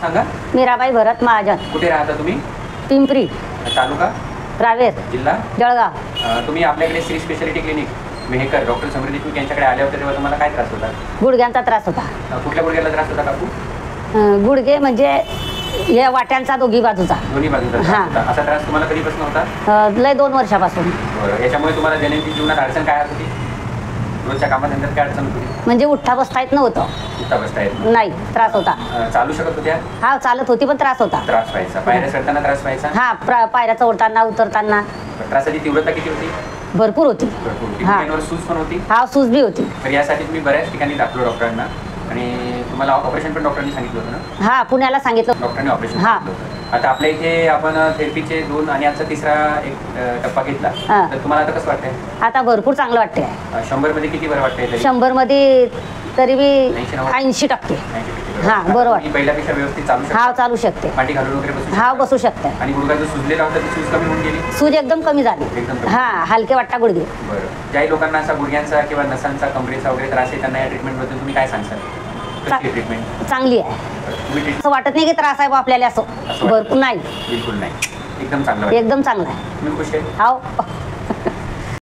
सांगा. मीराबाई भरत महाजन. कुठे राहता तुम्ही? पिंपरी तालुका रावेर जिल्हा जळगाव. तुम्ही आपल्याकडे Shri specialty clinic Mehkar doctor Samruddhi Deshmukh यांच्याकडे आले होते तेव्हा तुम्हाला काय त्रास होता? गुडघ्यांचा त्रास होता. कुठल्या गुडघ्याला त्रास होता काकू? गुडघे म्हणजे या वाट्यांचा दोघी बाजूचा. दोन्ही बाजूचा त्रास होता. असा त्रास तुम्हाला कधीपासून होता? लय 2 वर्षापासून. बरं. याच्यामुळे तुम्हाला दैनंदिन जीवनात अडचण काय होती? रोजच्या कामानंतर काय अडचण होती? म्हणजे उठता बसता येत नव्हतं. उठता बसता येत नाही, त्रास होता. चालू शकत होत्या? हा, चालत होती पण त्रास होता. त्रास व्हायचा. पायऱ्या चढताना त्रास व्हायचा? हा, पायऱ्या चढताना उतरताना. त्रासाची तीव्रता किती होती? भरपूर होती. भरपूर होती. हा. गुडघ्यांवर सूज पण होती? हा, सूज बी होती. तर यासाठी तुम्ही बऱ्याच ठिकाणी दाखलो डॉक्टरांना आणि तुम्हाला ऑपरेशन पण डॉक्टरांनी सांगितलं होतं ना? हा, पुण्याला सांगितलं. डॉक्टरांनी ऑपरेशन हा. सांगितलं होतं. आता आपल्या इथे आपण थेरपीचे 2 आणि आजचा तिसरा एक टप्पा घेतला. हा. तर तुम्हाला आता कसं वाटतंय? आता भरपूर चांगलं वाटते. 100 मध्ये किती बरं वाटतंय तरी? 100 मध्ये तरी बी 80-90%. 80%. हा, बरं वाटतं. पहिल्यापेक्षा व्यवस्थित चालू शकते? हा, चालू शकते. पाठी घालून वगैरे बसू हा, शकता? बसू शकते. आणि गुडघा जो सुजलेला होता ती सूज कमी होऊन गेली? सूज एकदम कमी झाली. एकदम कमी. हा, हलके वाटता गुडघे. बरं. ज्याही लोकांना असा गुडघ्यांचा किंवा नसांचा कमरेचा वगैरे त्रास आहे त्यांना या ट्रीटमेंटबद्दल तुम्ही काय सांगसाल? कशी ट्रीटमेंट चांगली आहे. तुम्ही असं वाटत नाही की त्रास आहे बा आपल्याला. असं वाटत भरपूर नाही. बिलकुल नाही. एकदम चांगलं वाटतं. एकदम चांगला आहे. तुम्ही खुश आहे? हाव.